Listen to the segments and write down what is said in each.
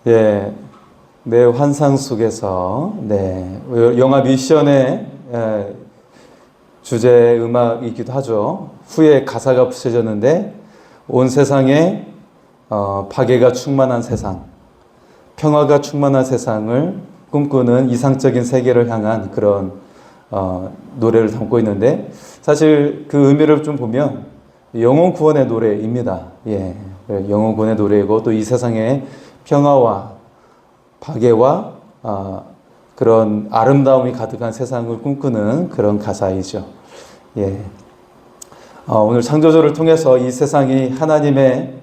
예, 내 환상 속에서 영화 미션의 주제 음악이기도 하죠. 후에 가사가 붙여졌는데 온 세상에 박애가 충만한 세상, 평화가 충만한 세상을 꿈꾸는 이상적인 세계를 향한 그런 노래를 담고 있는데, 사실 그 의미를 좀 보면 영혼 구원의 노래입니다. 예, 영혼 구원의 노래이고 또 이 세상에 평화와 박애와 그런 아름다움이 가득한 세상을 꿈꾸는 그런 가사이죠. 예. 오늘 창조주를 통해서 이 세상이 하나님의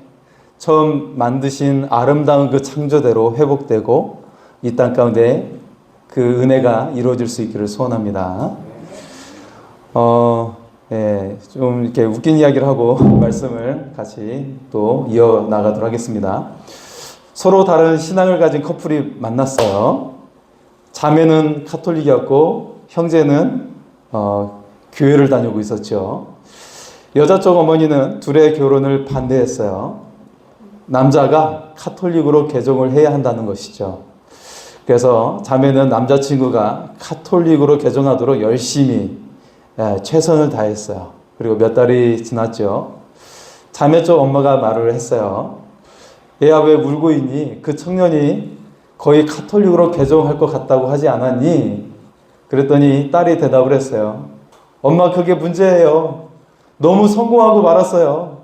처음 만드신 아름다운 그 창조대로 회복되고 이 땅 가운데 그 은혜가 이루어질 수 있기를 소원합니다. 예, 좀 이렇게 웃긴 이야기를 하고 말씀을 같이 또 이어나가도록 하겠습니다. 서로 다른 신앙을 가진 커플이 만났어요. 자매는 카톨릭이었고 형제는 교회를 다니고 있었죠. 여자 쪽 어머니는 둘의 결혼을 반대했어요. 남자가 카톨릭으로 개종을 해야 한다는 것이죠. 그래서 자매는 남자친구가 카톨릭으로 개종하도록 열심히 최선을 다했어요. 그리고 몇 달이 지났죠. 자매 쪽 엄마가 말을 했어요. 얘야, 왜 울고 있니? 그 청년이 거의 카톨릭으로 개종할 것 같다고 하지 않았니? 그랬더니 딸이 대답을 했어요. 엄마, 그게 문제예요. 너무 성공하고 말았어요.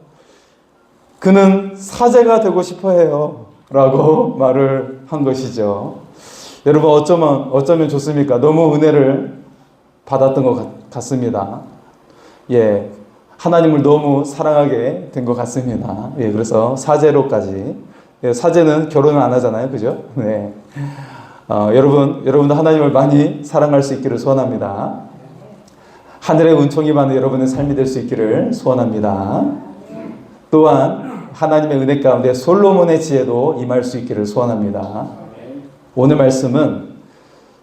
그는 사제가 되고 싶어 해요. 라고 말을 한 것이죠. 여러분, 어쩌면 좋습니까? 너무 은혜를 받았던 것 같습니다. 예. 하나님을 너무 사랑하게 된 것 같습니다. 예, 그래서 사제로까지. 예, 사제는 결혼을 안 하잖아요. 그죠? 네. 여러분도 하나님을 많이 사랑할 수 있기를 소원합니다. 하늘의 은총이 많은 여러분의 삶이 될 수 있기를 소원합니다. 또한 하나님의 은혜 가운데 솔로몬의 지혜도 임할 수 있기를 소원합니다. 오늘 말씀은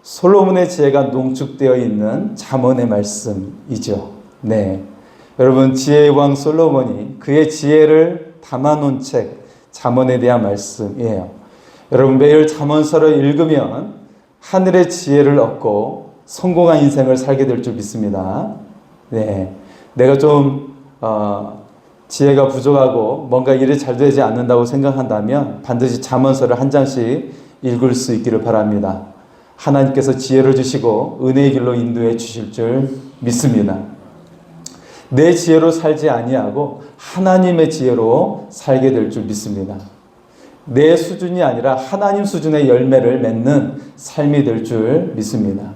솔로몬의 지혜가 농축되어 있는 잠언의 말씀이죠. 네. 여러분, 지혜의 왕 솔로몬이 그의 지혜를 담아놓은 책 잠언에 대한 말씀이에요. 여러분, 매일 잠언서를 읽으면 하늘의 지혜를 얻고 성공한 인생을 살게 될 줄 믿습니다. 네, 내가 좀 지혜가 부족하고 뭔가 일이 잘 되지 않는다고 생각한다면 반드시 잠언서를 한 장씩 읽을 수 있기를 바랍니다. 하나님께서 지혜를 주시고 은혜의 길로 인도해 주실 줄 믿습니다. 내 지혜로 살지 아니하고 하나님의 지혜로 살게 될 줄 믿습니다. 내 수준이 아니라 하나님 수준의 열매를 맺는 삶이 될 줄 믿습니다.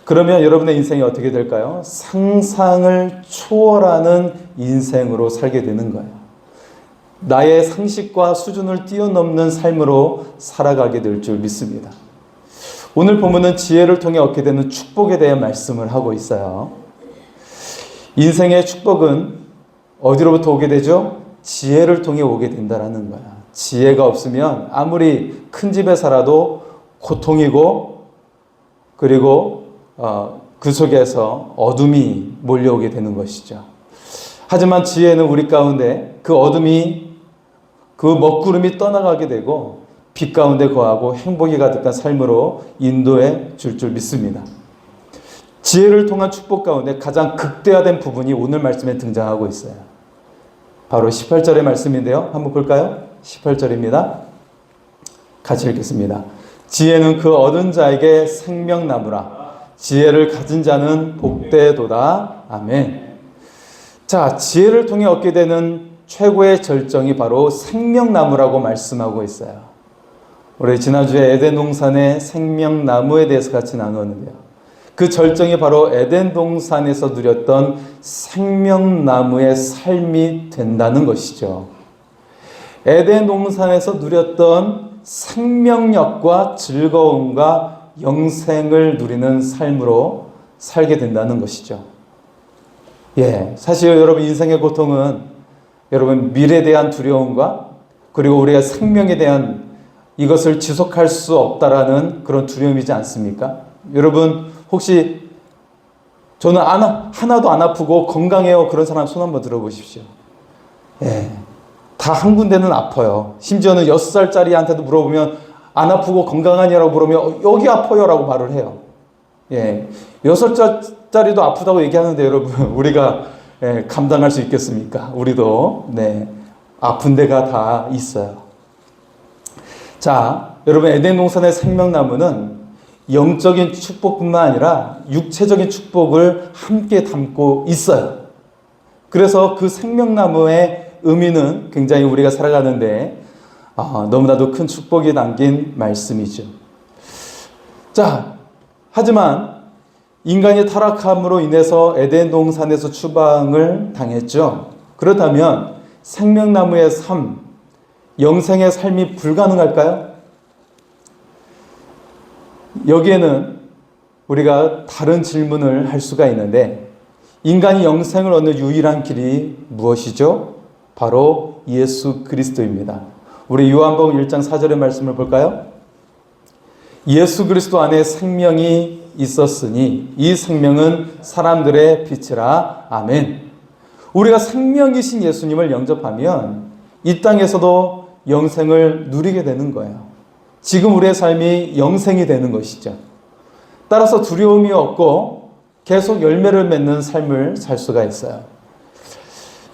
그러면 여러분의 인생이 어떻게 될까요? 상상을 초월하는 인생으로 살게 되는 거예요. 나의 상식과 수준을 뛰어넘는 삶으로 살아가게 될 줄 믿습니다. 오늘 본문은 지혜를 통해 얻게 되는 축복에 대해 말씀을 하고 있어요. 인생의 축복은 어디로부터 오게 되죠? 지혜를 통해 오게 된다라는 거야. 지혜가 없으면 아무리 큰 집에 살아도 고통이고, 그리고 그 속에서 어둠이 몰려오게 되는 것이죠. 하지만 지혜는 우리 가운데 그 어둠이, 그 먹구름이 떠나가게 되고 빛 가운데 거하고 행복이 가득한 삶으로 인도해 줄 믿습니다. 지혜를 통한 축복 가운데 가장 극대화된 부분이 오늘 말씀에 등장하고 있어요. 바로 18절의 말씀인데요. 한번 볼까요? 18절입니다. 같이 읽겠습니다. 지혜는 그 얻은 자에게 생명나무라. 지혜를 가진 자는 복되도다. 아멘. 자, 지혜를 통해 얻게 되는 최고의 절정이 바로 생명나무라고 말씀하고 있어요. 우리 지난주에 에덴 동산의 생명나무에 대해서 같이 나누었는데요. 그 절정이 바로 에덴 동산에서 누렸던 생명나무의 삶이 된다는 것이죠. 에덴 동산에서 누렸던 생명력과 즐거움과 영생을 누리는 삶으로 살게 된다는 것이죠. 예, 사실 여러분, 인생의 고통은 여러분 미래에 대한 두려움과 그리고 우리의 생명에 대한 이것을 지속할 수 없다라는 그런 두려움이지 않습니까? 여러분, 혹시 저는 하나도 안 아프고 건강해요, 그런 사람 손 한번 들어보십시오. 예, 다 한 군데는 아파요. 심지어는 6살짜리한테도 물어보면 안 아프고 건강하냐라고 물으면 여기 아파요라고 말을 해요. 예, 6살짜리도 아프다고 얘기하는데 여러분 우리가 감당할 수 있겠습니까? 우리도 아픈 데가 다 있어요. 자, 여러분 에덴 동산의 생명나무는 영적인 축복뿐만 아니라 육체적인 축복을 함께 담고 있어요. 그래서 그 생명나무의 의미는 굉장히 우리가 살아가는데 너무나도 큰 축복이 담긴 말씀이죠. 자, 하지만 인간이 타락함으로 인해서 에덴 동산에서 추방을 당했죠. 그렇다면 생명나무의 삶, 영생의 삶이 불가능할까요? 여기에는 우리가 다른 질문을 할 수가 있는데, 인간이 영생을 얻는 유일한 길이 무엇이죠? 바로 예수 그리스도입니다. 우리 요한복음 1장 4절의 말씀을 볼까요? 예수 그리스도 안에 생명이 있었으니 이 생명은 사람들의 빛이라. 아멘. 우리가 생명이신 예수님을 영접하면 이 땅에서도 영생을 누리게 되는 거예요. 지금 우리의 삶이 영생이 되는 것이죠. 따라서 두려움이 없고 계속 열매를 맺는 삶을 살 수가 있어요.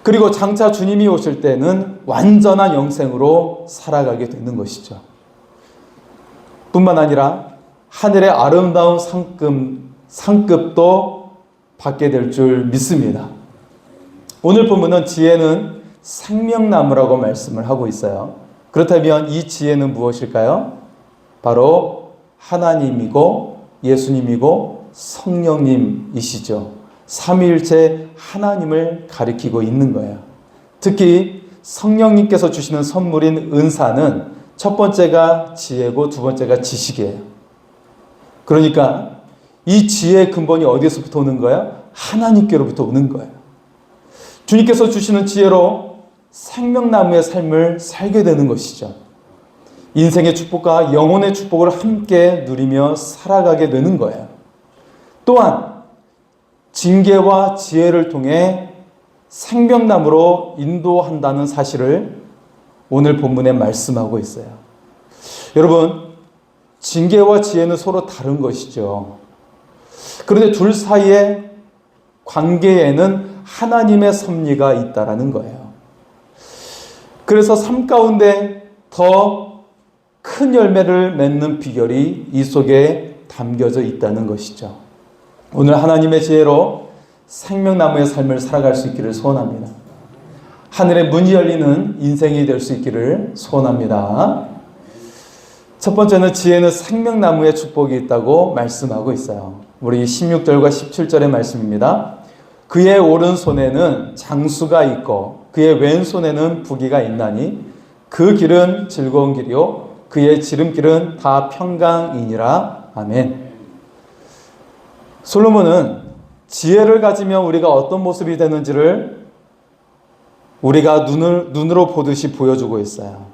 그리고 장차 주님이 오실 때는 완전한 영생으로 살아가게 되는 것이죠. 뿐만 아니라 하늘의 아름다운 상급도 받게 될 줄 믿습니다. 오늘 본문은 지혜는 생명나무라고 말씀을 하고 있어요. 그렇다면 이 지혜는 무엇일까요? 바로 하나님이고 예수님이고 성령님이시죠. 삼위일체 하나님을 가리키고 있는 거예요. 특히 성령님께서 주시는 선물인 은사는 첫 번째가 지혜고 두 번째가 지식이에요. 그러니까 이 지혜의 근본이 어디서부터 오는 거예요? 하나님께로부터 오는 거예요. 주님께서 주시는 지혜로 생명나무의 삶을 살게 되는 것이죠. 인생의 축복과 영혼의 축복을 함께 누리며 살아가게 되는 거예요. 또한 징계와 지혜를 통해 생명나무로 인도한다는 사실을 오늘 본문에 말씀하고 있어요. 여러분, 징계와 지혜는 서로 다른 것이죠. 그런데 둘 사이의 관계에는 하나님의 섭리가 있다라는 거예요. 그래서 삶 가운데 더 큰 열매를 맺는 비결이 이 속에 담겨져 있다는 것이죠. 오늘 하나님의 지혜로 생명나무의 삶을 살아갈 수 있기를 소원합니다. 하늘의 문이 열리는 인생이 될 수 있기를 소원합니다. 첫 번째는 지혜는 생명나무의 축복이 있다고 말씀하고 있어요. 우리 16절과 17절의 말씀입니다. 그의 오른손에는 장수가 있고 그의 왼손에는 부귀가 있나니 그 길은 즐거운 길이요 그의 지름길은 다 평강이니라. 아멘. 솔로몬은 지혜를 가지면 우리가 어떤 모습이 되는지를 우리가 눈으로 보듯이 보여주고 있어요.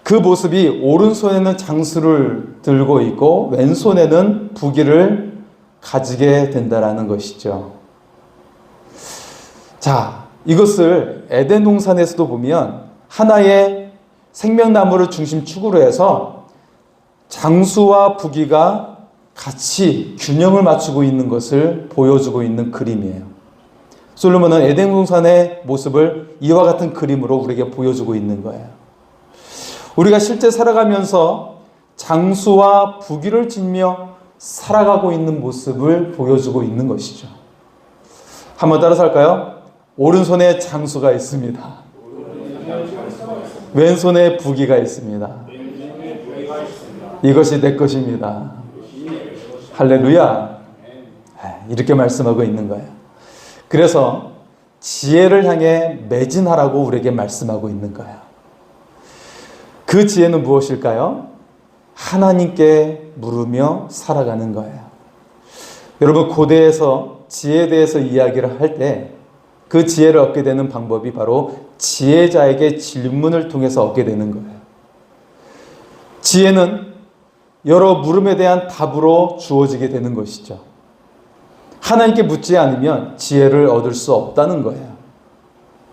그 모습이 오른손에는 장수를 들고 있고 왼손에는 부귀를 가지게 된다라는 것이죠. 자, 이것을 에덴 동산에서도 보면 하나의 생명나무를 중심축으로 해서 장수와 부귀가 같이 균형을 맞추고 있는 것을 보여주고 있는 그림이에요. 솔로몬은 에덴 동산의 모습을 이와 같은 그림으로 우리에게 보여주고 있는 거예요. 우리가 실제 살아가면서 장수와 부귀를 지니며 살아가고 있는 모습을 보여주고 있는 것이죠. 한번 따라서 할까요? 오른손에 장수가 있습니다. 왼손에 부귀가 있습니다. 이것이 내 것입니다. 할렐루야. 이렇게 말씀하고 있는 거예요. 그래서 지혜를 향해 매진하라고 우리에게 말씀하고 있는 거예요. 그 지혜는 무엇일까요? 하나님께 물으며 살아가는 거예요. 여러분, 고대에서 지혜에 대해서 이야기를 할 때 그 지혜를 얻게 되는 방법이 바로 지혜자에게 질문을 통해서 얻게 되는 거예요. 지혜는 여러 물음에 대한 답으로 주어지게 되는 것이죠. 하나님께 묻지 않으면 지혜를 얻을 수 없다는 거예요.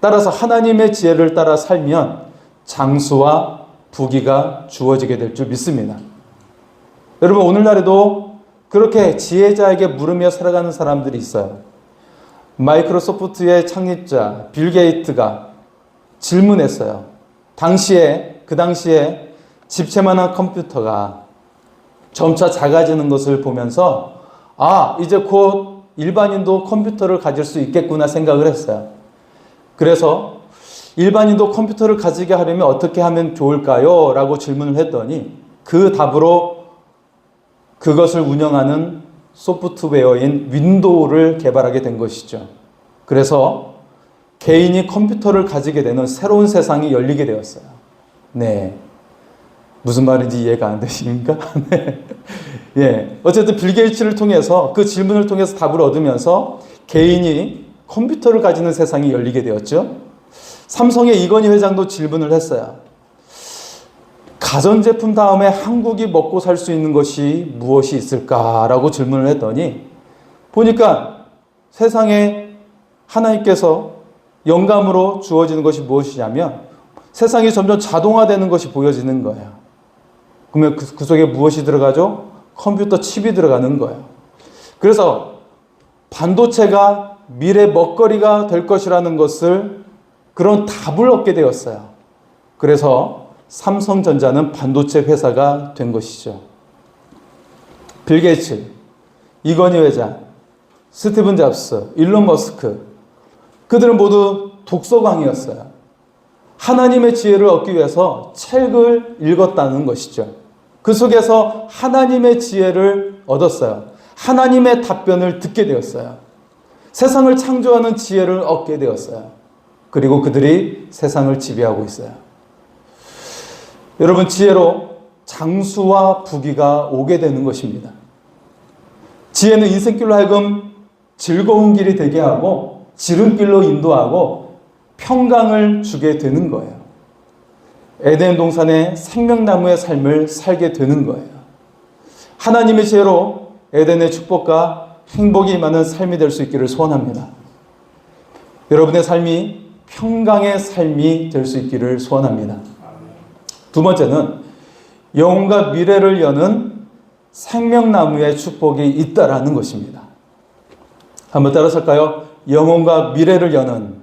따라서 하나님의 지혜를 따라 살면 장수와 부귀가 주어지게 될 줄 믿습니다. 여러분, 오늘날에도 그렇게 지혜자에게 물으며 살아가는 사람들이 있어요. 마이크로소프트의 창립자 빌 게이츠가 질문했어요. 그 당시에 집채만한 컴퓨터가 점차 작아지는 것을 보면서 이제 곧 일반인도 컴퓨터를 가질 수 있겠구나 생각을 했어요. 그래서 일반인도 컴퓨터를 가지게 하려면 어떻게 하면 좋을까요? 라고 질문을 했더니 그 답으로 그것을 운영하는 소프트웨어인 윈도우를 개발하게 된 것이죠. 그래서 개인이 컴퓨터를 가지게 되는 새로운 세상이 열리게 되었어요. 네. 무슨 말인지 이해가 안 되십니까? 네. 예. 어쨌든 빌 게이츠를 통해서 그 질문을 통해서 답을 얻으면서 개인이 컴퓨터를 가지는 세상이 열리게 되었죠. 삼성의 이건희 회장도 질문을 했어요. 가전제품 다음에 한국이 먹고 살 수 있는 것이 무엇이 있을까라고 질문을 했더니 보니까 세상에 하나님께서 영감으로 주어지는 것이 무엇이냐면 세상이 점점 자동화되는 것이 보여지는 거예요. 그러면 그 속에 무엇이 들어가죠? 컴퓨터 칩이 들어가는 거예요. 그래서 반도체가 미래 먹거리가 될 것이라는 것을 그런 답을 얻게 되었어요. 그래서 삼성전자는 반도체 회사가 된 것이죠. 빌 게이츠, 이건희 회장, 스티븐 잡스, 일론 머스크, 그들은 모두 독서광이었어요. 하나님의 지혜를 얻기 위해서 책을 읽었다는 것이죠. 그 속에서 하나님의 지혜를 얻었어요. 하나님의 답변을 듣게 되었어요. 세상을 창조하는 지혜를 얻게 되었어요. 그리고 그들이 세상을 지배하고 있어요. 여러분, 지혜로 장수와 부귀가 오게 되는 것입니다. 지혜는 인생길로 하여금 즐거운 길이 되게 하고 지름길로 인도하고 평강을 주게 되는 거예요. 에덴 동산의 생명나무의 삶을 살게 되는 거예요. 하나님의 지혜로 에덴의 축복과 행복이 임하는 삶이 될 수 있기를 소원합니다. 여러분의 삶이 평강의 삶이 될 수 있기를 소원합니다. 두 번째는 영혼과 미래를 여는 생명나무의 축복이 있다라는 것입니다. 한번 따라설까요? 영혼과 미래를 여는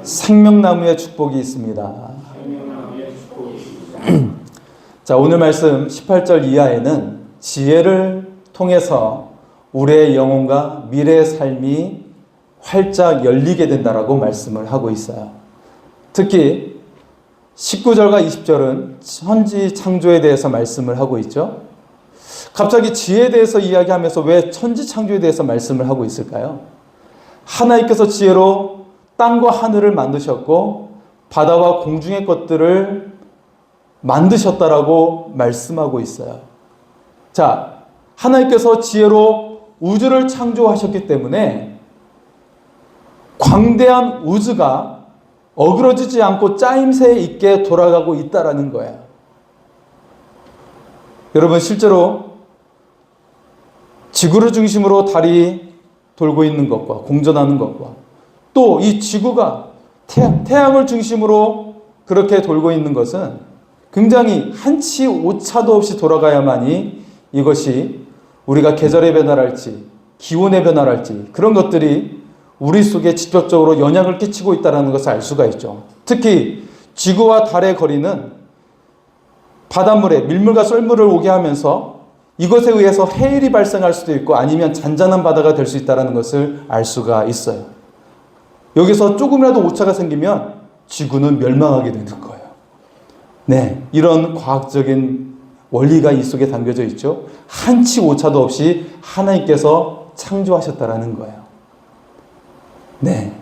생명나무의 축복이 있습니다. 자, 오늘 말씀 18절 이하에는 지혜를 통해서 우리의 영혼과 미래의 삶이 활짝 열리게 된다라고 말씀을 하고 있어요. 특히 19절과 20절은 천지 창조에 대해서 말씀을 하고 있죠. 갑자기 지혜에 대해서 이야기하면서 왜 천지 창조에 대해서 말씀을 하고 있을까요? 하나님께서 지혜로 땅과 하늘을 만드셨고 바다와 공중의 것들을 만드셨다라고 말씀하고 있어요. 자, 하나님께서 지혜로 우주를 창조하셨기 때문에 광대한 우주가 어그러지지 않고 짜임새 있게 돌아가고 있다라는 거예요. 여러분, 실제로 지구를 중심으로 달이 돌고 있는 것과 공전하는 것과 또 이 지구가 태양을 중심으로 그렇게 돌고 있는 것은 굉장히 한치 오차도 없이 돌아가야만이 이것이 우리가 계절의 변화랄지 기온의 변화랄지 그런 것들이 우리 속에 직접적으로 영향을 끼치고 있다는 것을 알 수가 있죠. 특히 지구와 달의 거리는 바닷물에 밀물과 썰물을 오게 하면서 이것에 의해서 해일이 발생할 수도 있고 아니면 잔잔한 바다가 될 수 있다는 것을 알 수가 있어요. 여기서 조금이라도 오차가 생기면 지구는 멸망하게 되는 거예요. 네, 이런 과학적인 원리가 이 속에 담겨져 있죠. 한치 오차도 없이 하나님께서 창조하셨다라는 거예요. 네.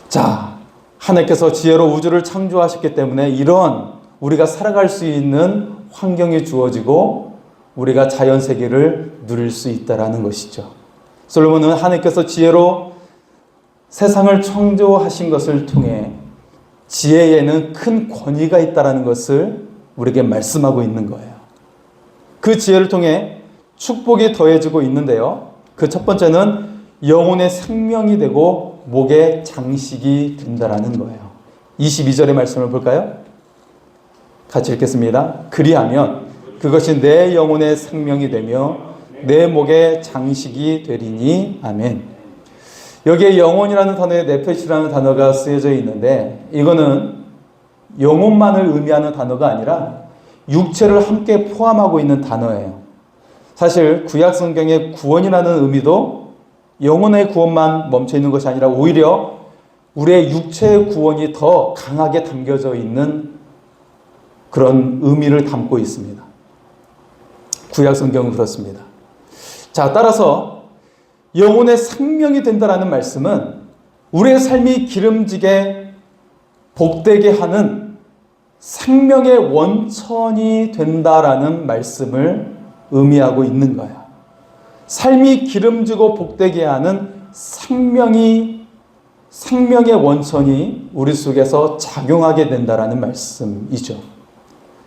자, 하나님께서 지혜로 우주를 창조하셨기 때문에 이런 우리가 살아갈 수 있는 환경이 주어지고 우리가 자연 세계를 누릴 수 있다라는 것이죠. 솔로몬은 하나님께서 지혜로 세상을 창조하신 것을 통해 지혜에는 큰 권위가 있다라는 것을 우리에게 말씀하고 있는 거예요. 그 지혜를 통해 축복이 더해지고 있는데요. 그 첫 번째는 영혼의 생명이 되고 목의 장식이 된다라는 거예요. 22절의 말씀을 볼까요? 같이 읽겠습니다. 그리하면 그것이 내 영혼의 생명이 되며 내 목의 장식이 되리니. 아멘. 여기에 영혼이라는 단어에 네페시라는 단어가 쓰여져 있는데, 이거는 영혼만을 의미하는 단어가 아니라 육체를 함께 포함하고 있는 단어예요. 사실 구약 성경의 구원이라는 의미도 영혼의 구원만 멈춰 있는 것이 아니라 오히려 우리의 육체의 구원이 더 강하게 담겨져 있는 그런 의미를 담고 있습니다. 구약 성경은 그렇습니다. 자, 따라서 영혼의 생명이 된다라는 말씀은 우리의 삶이 기름지게 복되게 하는 생명의 원천이 된다라는 말씀을 의미하고 있는 거야. 삶이 기름지고 복되게 하는 생명의 원천이 우리 속에서 작용하게 된다라는 말씀이죠.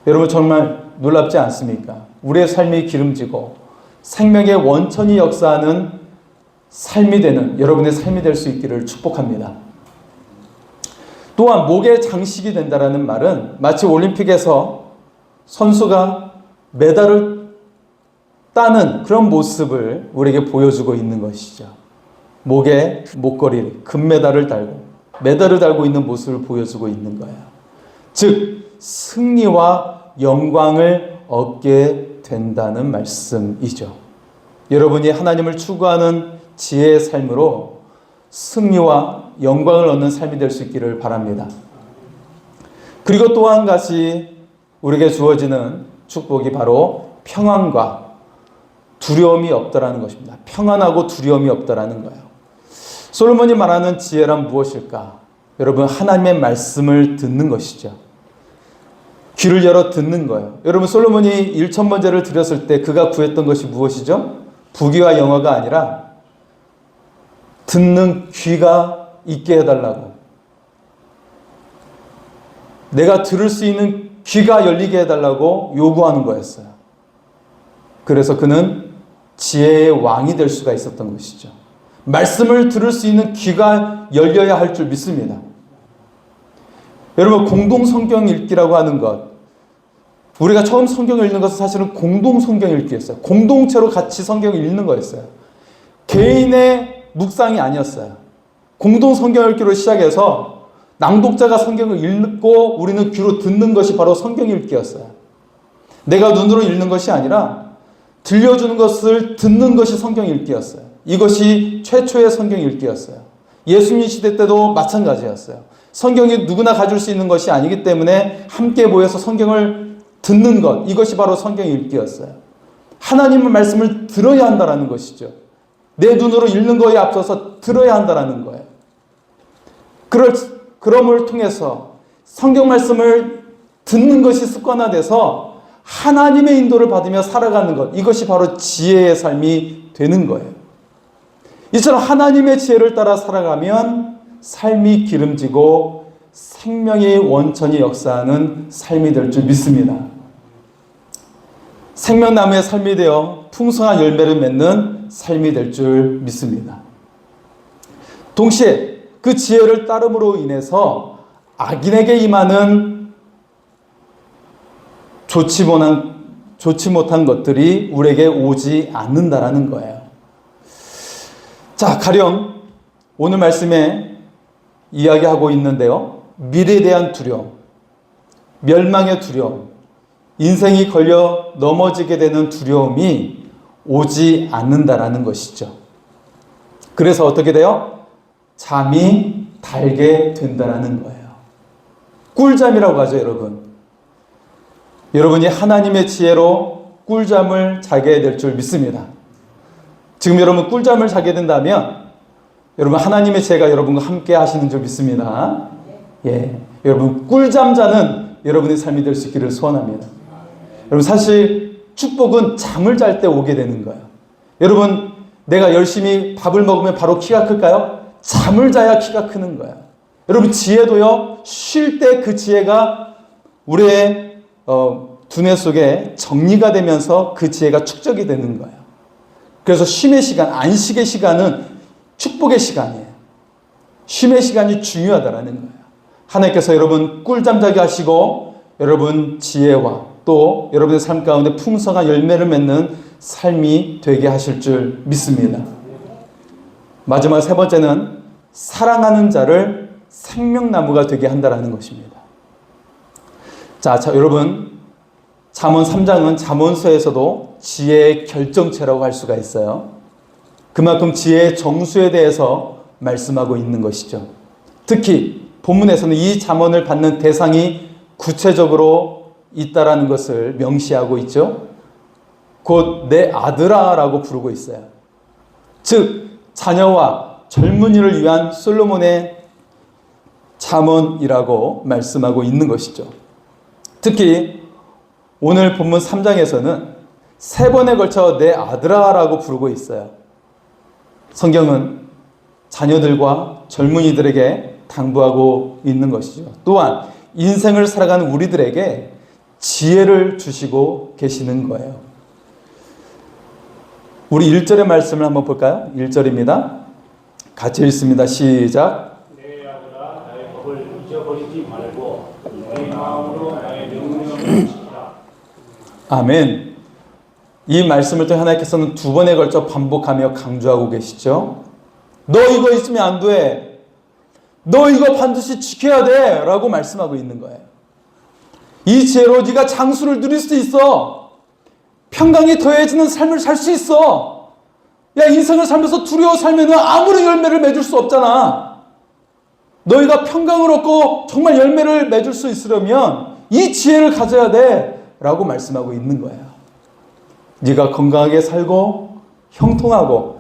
여러분 정말 놀랍지 않습니까? 우리의 삶이 기름지고 생명의 원천이 역사하는 삶이 되는 여러분의 삶이 될 수 있기를 축복합니다. 또한 목의 장식이 된다라는 말은 마치 올림픽에서 선수가 메달을 따는 그런 모습을 우리에게 보여주고 있는 것이죠. 목에 목걸이, 금메달을 달고 메달을 달고 있는 모습을 보여주고 있는 거예요. 즉 승리와 영광을 얻게 된다는 말씀이죠. 여러분이 하나님을 추구하는 지혜의 삶으로 승리와 영광을 얻는 삶이 될 수 있기를 바랍니다. 그리고 또 한 가지 우리에게 주어지는 축복이 바로 평안과 두려움이 없다라는 것입니다. 평안하고 두려움이 없다라는 거예요. 솔로몬이 말하는 지혜란 무엇일까? 여러분, 하나님의 말씀을 듣는 것이죠. 귀를 열어 듣는 거예요. 여러분, 솔로몬이 1,000번제를 드렸을 때 그가 구했던 것이 무엇이죠? 부귀와 영화가 아니라 듣는 귀가 있게 해달라고. 내가 들을 수 있는 귀가 열리게 해달라고 요구하는 거였어요. 그래서 그는 지혜의 왕이 될 수가 있었던 것이죠. 말씀을 들을 수 있는 귀가 열려야 할 줄 믿습니다. 여러분, 공동 성경 읽기라고 하는 것, 우리가 처음 성경을 읽는 것은 사실은 공동 성경 읽기였어요. 공동체로 같이 성경을 읽는 거였어요. 개인의 묵상이 아니었어요. 공동 성경 읽기로 시작해서 낭독자가 성경을 읽고 우리는 귀로 듣는 것이 바로 성경 읽기였어요. 내가 눈으로 읽는 것이 아니라 들려주는 것을 듣는 것이 성경 읽기였어요. 이것이 최초의 성경 읽기였어요. 예수님 시대 때도 마찬가지였어요. 성경이 누구나 가질 수 있는 것이 아니기 때문에 함께 모여서 성경을 듣는 것, 이것이 바로 성경 읽기였어요. 하나님의 말씀을 들어야 한다는 것이죠. 내 눈으로 읽는 거에 앞서서 들어야 한다는 거예요. 그럼을 통해서 성경 말씀을 듣는 것이 습관화돼서 하나님의 인도를 받으며 살아가는 것, 이것이 바로 지혜의 삶이 되는 거예요. 이처럼 하나님의 지혜를 따라 살아가면 삶이 기름지고 생명의 원천이 역사하는 삶이 될 줄 믿습니다. 생명나무의 삶이 되어 풍성한 열매를 맺는 삶이 될 줄 믿습니다. 동시에 그 지혜를 따름으로 인해서 악인에게 임하는 좋지 못한 것들이 우리에게 오지 않는다라는 거예요. 자, 가령 오늘 말씀에 이야기하고 있는데요. 미래에 대한 두려움, 멸망의 두려움, 인생이 걸려 넘어지게 되는 두려움이 오지 않는다라는 것이죠. 그래서 어떻게 돼요? 잠이 달게 된다라는 거예요. 꿀잠이라고 하죠, 여러분. 여러분이 하나님의 지혜로 꿀잠을 자게 될 줄 믿습니다. 지금 여러분 꿀잠을 자게 된다면 여러분 하나님의 지혜가 여러분과 함께 하시는 줄 믿습니다. 예, 여러분 꿀잠 자는 여러분의 삶이 될 수 있기를 소원합니다. 여러분 사실 축복은 잠을 잘 때 오게 되는 거예요. 여러분 내가 열심히 밥을 먹으면 바로 키가 클까요? 잠을 자야 키가 크는 거예요. 여러분 지혜도요, 쉴 때 그 지혜가 우리의 두뇌 속에 정리가 되면서 그 지혜가 축적이 되는 거예요. 그래서 쉼의 시간, 안식의 시간은 축복의 시간이에요. 쉼의 시간이 중요하다라는 거예요. 하나님께서 여러분 꿀잠 자게 하시고 여러분 지혜와 또 여러분의 삶 가운데 풍성한 열매를 맺는 삶이 되게 하실 줄 믿습니다. 마지막 세 번째는 사랑하는 자를 생명나무가 되게 한다라는 것입니다. 자, 여러분 잠언 3장은 잠언서에서도 지혜의 결정체라고 할 수가 있어요. 그만큼 지혜의 정수에 대해서 말씀하고 있는 것이죠. 특히 본문에서는 이 잠언을 받는 대상이 구체적으로 있다라는 것을 명시하고 있죠. 곧 내 아들아라고 부르고 있어요. 즉 자녀와 젊은이를 위한 솔로몬의 잠언이라고 말씀하고 있는 것이죠. 특히 오늘 본문 3장에서는 세 번에 걸쳐 내 아들아라고 부르고 있어요. 성경은 자녀들과 젊은이들에게 당부하고 있는 것이죠. 또한 인생을 살아가는 우리들에게 지혜를 주시고 계시는 거예요. 우리 1절의 말씀을 한번 볼까요? 1절입니다. 같이 읽습니다. 시작. 내 아들아 나의 법을 잊어버리지 말고 내 마음으로 나의 명령을 지키라. 아멘. 이 말씀을 또 하나님께서는 두 번에 걸쳐 반복하며 강조하고 계시죠. 너 이거 있으면 안 돼. 너 이거 반드시 지켜야 돼. 라고 말씀하고 있는 거예요. 이 지혜로 네가 장수를 누릴 수 있어. 평강이 더해지는 삶을 살 수 있어. 야, 인생을 살면서 두려워 살면 아무런 열매를 맺을 수 없잖아. 너희가 평강을 얻고 정말 열매를 맺을 수 있으려면 이 지혜를 가져야 돼. 라고 말씀하고 있는 거예요. 네가 건강하게 살고 형통하고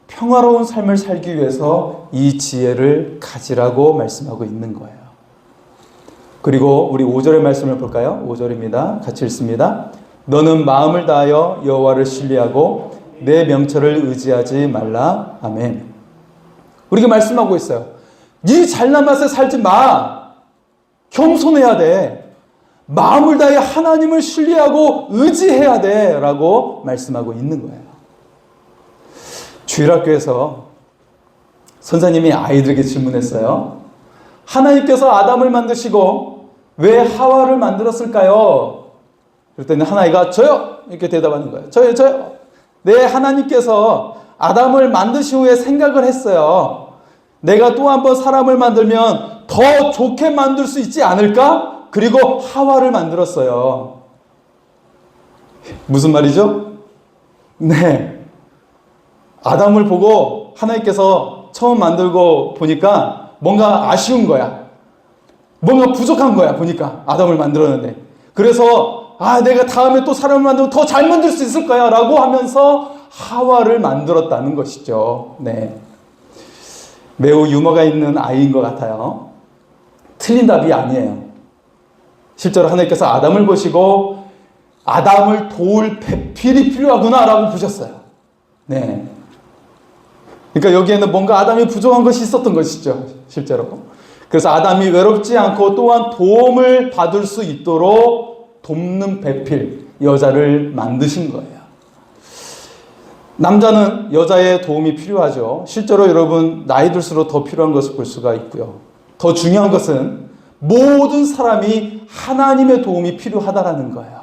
평화로운 삶을 살기 위해서 이 지혜를 가지라고 말씀하고 있는 거예요. 그리고 우리 5절의 말씀을 볼까요? 5절입니다. 같이 읽습니다. 너는 마음을 다하여 여호와를 신뢰하고 내 명철을 의지하지 말라. 아멘. 우리가 말씀하고 있어요. 네 잘난 맛에 살지 마. 겸손해야 돼. 마음을 다해 하나님을 신뢰하고 의지해야 돼. 라고 말씀하고 있는 거예요. 주일학교에서 선생님이 아이들에게 질문했어요. 하나님께서 아담을 만드시고 왜 하와를 만들었을까요? 그랬더니 하나이가 저요! 이렇게 대답하는 거예요. 저요. 네, 하나님께서 아담을 만드신 후에 생각을 했어요. 내가 또 한 번 사람을 만들면 더 좋게 만들 수 있지 않을까? 그리고 하와를 만들었어요. 무슨 말이죠? 네. 아담을 보고 하나님께서 처음 만들고 보니까 뭔가 아쉬운 거야. 뭔가 부족한 거야. 보니까 아담을 만들었는데. 그래서 내가 다음에 또 사람을 만들면 더 잘 만들 수 있을 거야 라고 하면서 하와를 만들었다는 것이죠. 네. 매우 유머가 있는 아이인 것 같아요. 틀린 답이 아니에요. 실제로 하나님께서 아담을 보시고 아담을 도울 배필이 필요하구나 라고 보셨어요. 네. 그러니까 여기에는 뭔가 아담이 부족한 것이 있었던 것이죠. 실제로. 그래서 아담이 외롭지 않고 또한 도움을 받을 수 있도록 돕는 배필, 여자를 만드신 거예요. 남자는 여자의 도움이 필요하죠. 실제로 여러분 나이 들수록 더 필요한 것을 볼 수가 있고요. 더 중요한 것은 모든 사람이 하나님의 도움이 필요하다라는 거예요.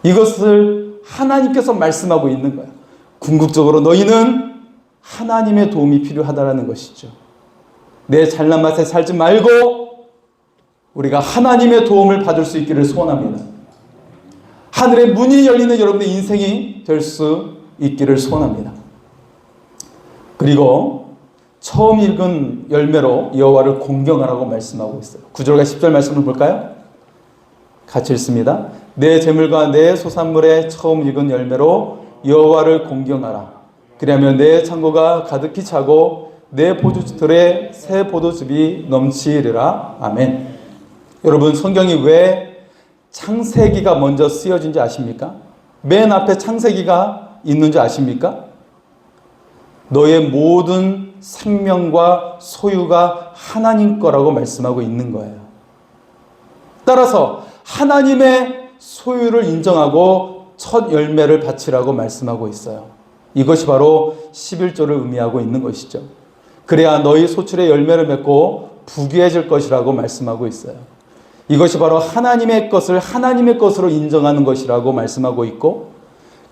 이것을 하나님께서 말씀하고 있는 거예요. 궁극적으로 너희는 하나님의 도움이 필요하다라는 것이죠. 내 잘난 맛에 살지 말고 우리가 하나님의 도움을 받을 수 있기를 소원합니다. 하늘의 문이 열리는 여러분의 인생이 될 수 있기를 소원합니다. 그리고 처음 읽은 열매로 여호와를 공경하라고 말씀하고 있어요. 9절과 10절 말씀을 볼까요? 같이 읽습니다. 내 재물과 내 소산물의 처음 익은 열매로 여호와를 공경하라. 그리하면 내 창고가 가득히 차고 내 포도주들에 새 포도즙이 넘치리라. 아멘. 여러분 성경이 왜 창세기가 먼저 쓰여진지 아십니까? 맨 앞에 창세기가 있는지 아십니까? 너의 모든 생명과 소유가 하나님 거라고 말씀하고 있는 거예요. 따라서 하나님의 소유를 인정하고 첫 열매를 바치라고 말씀하고 있어요. 이것이 바로 11조를 의미하고 있는 것이죠. 그래야 너희 소출의 열매를 맺고 부귀해질 것이라고 말씀하고 있어요. 이것이 바로 하나님의 것을 하나님의 것으로 인정하는 것이라고 말씀하고 있고,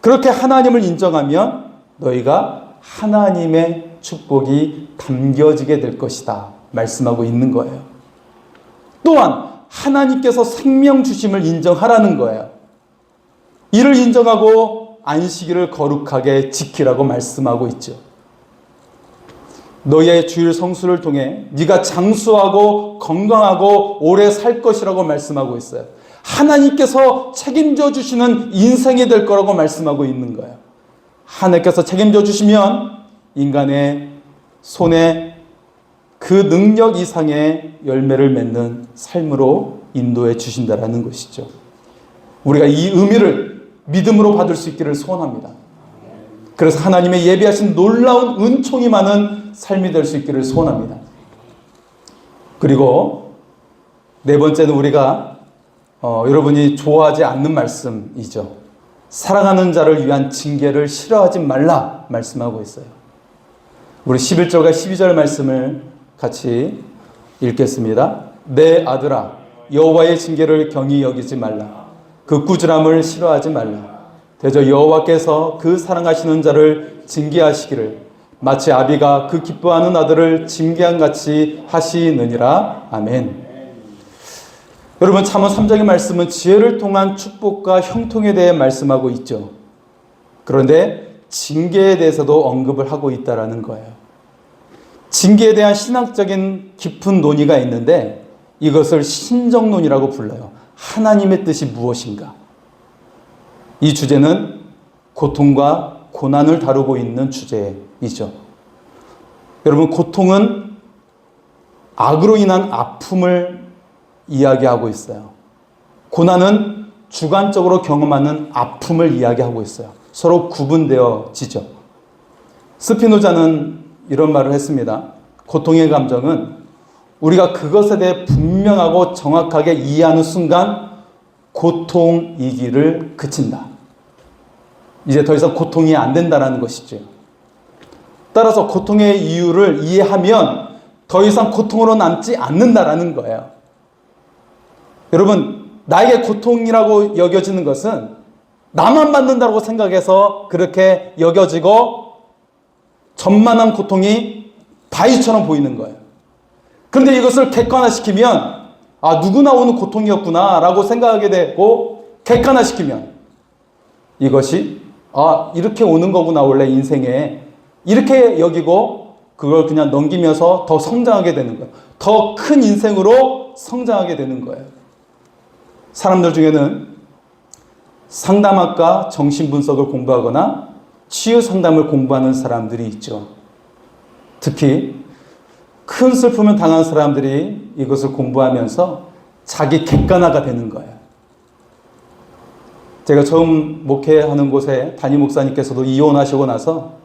그렇게 하나님을 인정하면 너희가 하나님의 축복이 담겨지게 될 것이다 말씀하고 있는 거예요. 또한 하나님께서 생명 주심을 인정하라는 거예요. 이를 인정하고 안식일을 거룩하게 지키라고 말씀하고 있죠. 너희의 주일 성수를 통해 네가 장수하고 건강하고 오래 살 것이라고 말씀하고 있어요. 하나님께서 책임져 주시는 인생이 될 거라고 말씀하고 있는 거예요. 하나님께서 책임져 주시면 인간의 손에 그 능력 이상의 열매를 맺는 삶으로 인도해 주신다라는 것이죠. 우리가 이 의미를 믿음으로 받을 수 있기를 소원합니다. 그래서 하나님의 예비하신 놀라운 은총이 많은 삶이 될 수 있기를 소원합니다. 그리고 네 번째는 우리가 여러분이 좋아하지 않는 말씀이죠. 사랑하는 자를 위한 징계를 싫어하지 말라 말씀하고 있어요. 우리 11절과 12절 말씀을 같이 읽겠습니다. 내 아들아, 여호와의 징계를 경히 여기지 말라. 그 꾸지람을 싫어하지 말라. 대저 여호와께서 그 사랑하시는 자를 징계하시기를 마치 아비가 그 기뻐하는 아들을 징계한 같이 하시느니라. 아멘. 여러분, 잠언 3장의 말씀은 지혜를 통한 축복과 형통에 대해 말씀하고 있죠. 그런데 징계에 대해서도 언급을 하고 있다라는 거예요. 징계에 대한 신학적인 깊은 논의가 있는데 이것을 신정론이라고 불러요. 하나님의 뜻이 무엇인가? 이 주제는 고통과 고난을 다루고 있는 주제이죠. 여러분, 고통은 악으로 인한 아픔을 이야기하고 있어요. 고난은 주관적으로 경험하는 아픔을 이야기하고 있어요. 서로 구분되어지죠. 스피노자는 이런 말을 했습니다. 고통의 감정은 우리가 그것에 대해 분명하고 정확하게 이해하는 순간 고통이기를 그친다. 이제 더 이상 고통이 안 된다는 것이죠. 따라서 고통의 이유를 이해하면 더 이상 고통으로 남지 않는다라는 거예요. 여러분, 나에게 고통이라고 여겨지는 것은 나만 받는다고 생각해서 그렇게 여겨지고 전만한 고통이 바위처럼 보이는 거예요. 그런데 이것을 객관화시키면 누구나 오는 고통이었구나 라고 생각하게 되고, 객관화시키면 이것이 이렇게 오는 거구나 원래 인생에, 이렇게 여기고 그걸 그냥 넘기면서 더 성장하게 되는 거예요. 더 큰 인생으로 성장하게 되는 거예요. 사람들 중에는 상담학과 정신분석을 공부하거나 치유 상담을 공부하는 사람들이 있죠. 특히 큰 슬픔을 당한 사람들이 이것을 공부하면서 자기 객관화가 되는 거예요. 제가 처음 목회하는 곳에 담임 목사님께서도 이혼하시고 나서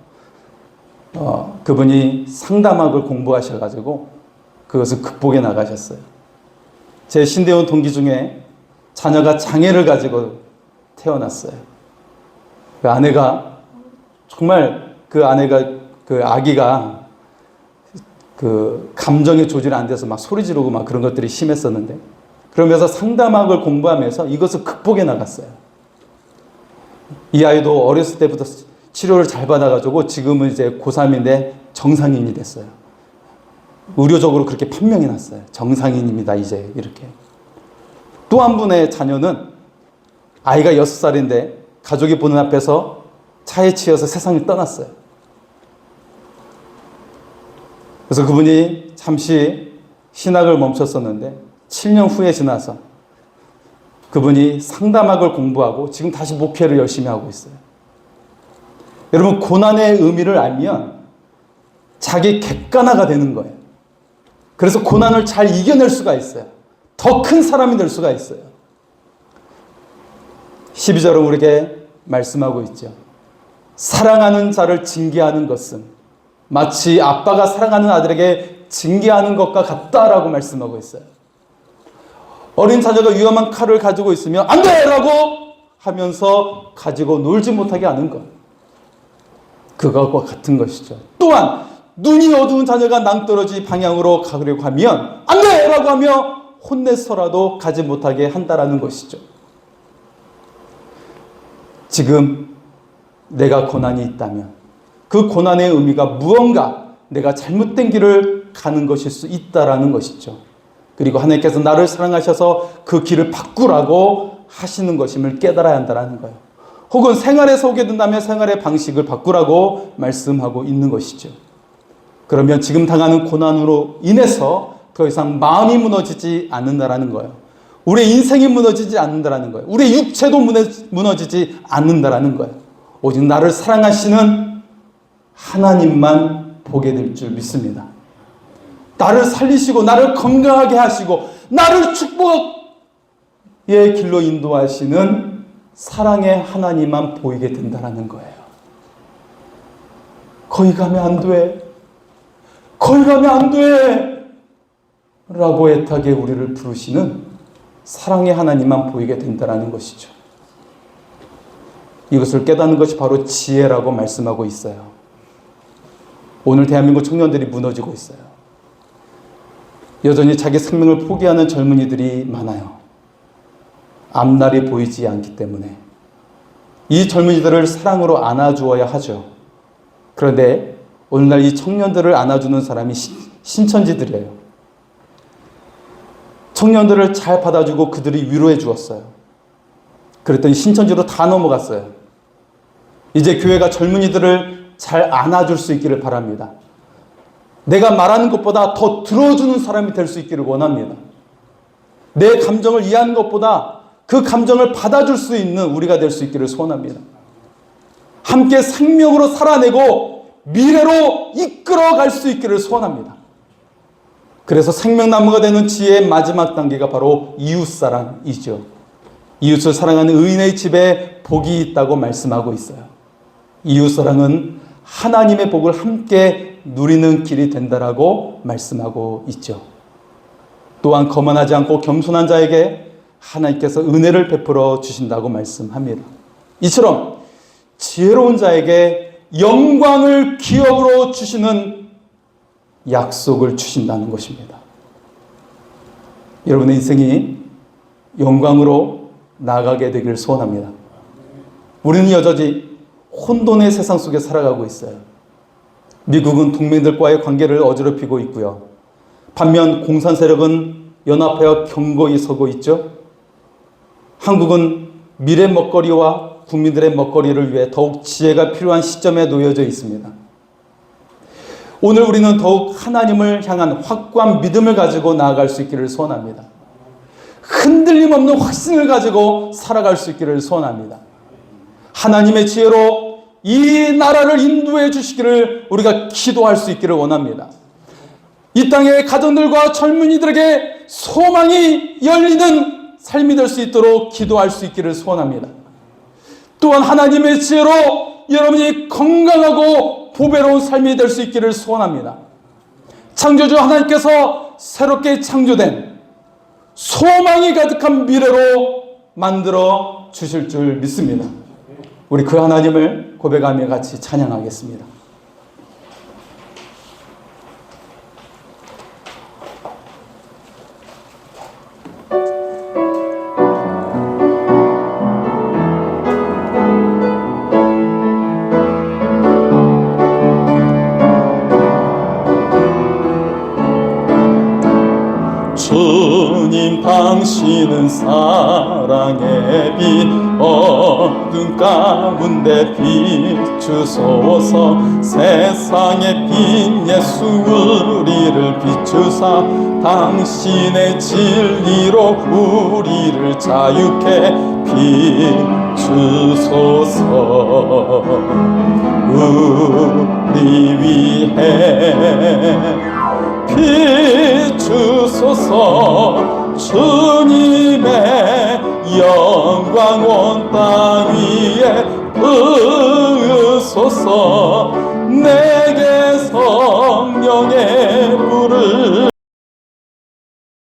그분이 상담학을 공부하셔가지고 그것을 극복해 나가셨어요. 제 신대원 동기 중에 자녀가 장애를 가지고 태어났어요. 그 아내가 정말 그 아기가 그 감정의 조절이 안 돼서 막 소리 지르고 막 그런 것들이 심했었는데, 그러면서 상담학을 공부하면서 이것을 극복해 나갔어요. 이 아이도 어렸을 때부터 치료를 잘 받아가지고 지금은 이제 고3인데 정상인이 됐어요. 의료적으로 그렇게 판명이 났어요. 정상인입니다, 이제 이렇게. 또 한 분의 자녀는 아이가 6살인데 가족이 보는 앞에서 차에 치여서 세상을 떠났어요. 그래서 그분이 잠시 신학을 멈췄었는데 7년 후에 지나서 그분이 상담학을 공부하고 지금 다시 목회를 열심히 하고 있어요. 여러분, 고난의 의미를 알면 자기 객관화가 되는 거예요. 그래서 고난을 잘 이겨낼 수가 있어요. 더 큰 사람이 될 수가 있어요. 12절은 우리에게 말씀하고 있죠. 사랑하는 자를 징계하는 것은 마치 아빠가 사랑하는 아들에게 징계하는 것과 같다라고 말씀하고 있어요. 어린 자녀가 위험한 칼을 가지고 있으면 안 돼! 라고 하면서 가지고 놀지 못하게 하는 것. 그것과 같은 것이죠. 또한 눈이 어두운 자녀가 낭떠러지 방향으로 가려고 하면 안 돼! 라고 하며 혼내서라도 가지 못하게 한다라는 것이죠. 지금 내가 고난이 있다면 그 고난의 의미가 무언가 내가 잘못된 길을 가는 것일 수 있다라는 것이죠. 그리고 하나님께서 나를 사랑하셔서 그 길을 바꾸라고 하시는 것임을 깨달아야 한다는 거예요. 혹은 생활에서 오게 된다면 생활의 방식을 바꾸라고 말씀하고 있는 것이죠. 그러면 지금 당하는 고난으로 인해서 더 이상 마음이 무너지지 않는다라는 거예요. 우리의 인생이 무너지지 않는다라는 거예요. 우리의 육체도 무너지지 않는다라는 거예요. 오직 나를 사랑하시는 하나님만 보게 될 줄 믿습니다. 나를 살리시고 나를 건강하게 하시고 나를 축복의 길로 인도하시는 사랑의 하나님만 보이게 된다라는 거예요. 거기 가면 안 돼. 거기 가면 안 돼. 라고 애타게 우리를 부르시는 사랑의 하나님만 보이게 된다라는 것이죠. 이것을 깨닫는 것이 바로 지혜라고 말씀하고 있어요. 오늘 대한민국 청년들이 무너지고 있어요. 여전히 자기 생명을 포기하는 젊은이들이 많아요. 앞날이 보이지 않기 때문에 이 젊은이들을 사랑으로 안아주어야 하죠. 그런데 오늘날 이 청년들을 안아주는 사람이 신천지들이에요. 청년들을 잘 받아주고 그들이 위로해 주었어요. 그랬더니 신천지로 다 넘어갔어요. 이제 교회가 젊은이들을 잘 안아줄 수 있기를 바랍니다. 내가 말하는 것보다 더 들어주는 사람이 될 수 있기를 원합니다. 내 감정을 이해하는 것보다 그 감정을 받아줄 수 있는 우리가 될 수 있기를 소원합니다. 함께 생명으로 살아내고 미래로 이끌어갈 수 있기를 소원합니다. 그래서 생명나무가 되는 지혜의 마지막 단계가 바로 이웃사랑이죠. 이웃을 사랑하는 의인의 집에 복이 있다고 말씀하고 있어요. 이웃사랑은 하나님의 복을 함께 누리는 길이 된다라고 말씀하고 있죠. 또한 거만하지 않고 겸손한 자에게 하나님께서 은혜를 베풀어 주신다고 말씀합니다. 이처럼 지혜로운 자에게 영광을 기업으로 주시는 약속을 주신다는 것입니다. 여러분의 인생이 영광으로 나아가게 되기를 소원합니다. 우리는 여전히 혼돈의 세상 속에 살아가고 있어요. 미국은 동맹들과의 관계를 어지럽히고 있고요. 반면 공산 세력은 연합하여 견고히 서고 있죠. 한국은 미래 먹거리와 국민들의 먹거리를 위해 더욱 지혜가 필요한 시점에 놓여져 있습니다. 오늘 우리는 더욱 하나님을 향한 확고한 믿음을 가지고 나아갈 수 있기를 소원합니다. 흔들림 없는 확신을 가지고 살아갈 수 있기를 소원합니다. 하나님의 지혜로 이 나라를 인도해 주시기를 우리가 기도할 수 있기를 원합니다. 이 땅의 가정들과 젊은이들에게 소망이 열리는 삶이 될 수 있도록 기도할 수 있기를 소원합니다. 또한 하나님의 지혜로 여러분이 건강하고 보배로운 삶이 될 수 있기를 소원합니다. 창조주 하나님께서 새롭게 창조된 소망이 가득한 미래로 만들어 주실 줄 믿습니다. 우리 그 하나님을 고백하며 같이 찬양하겠습니다. 주님 당신은 사랑의 빛 어둠 가운데 비추소서 세상의 빛 예수 우리를 비추사 당신의 진리로 우리를 자유케 비추소서 우리 위해 비추소서 주님의 영광 온 땅 위에 부으소서 내게 성령의 불을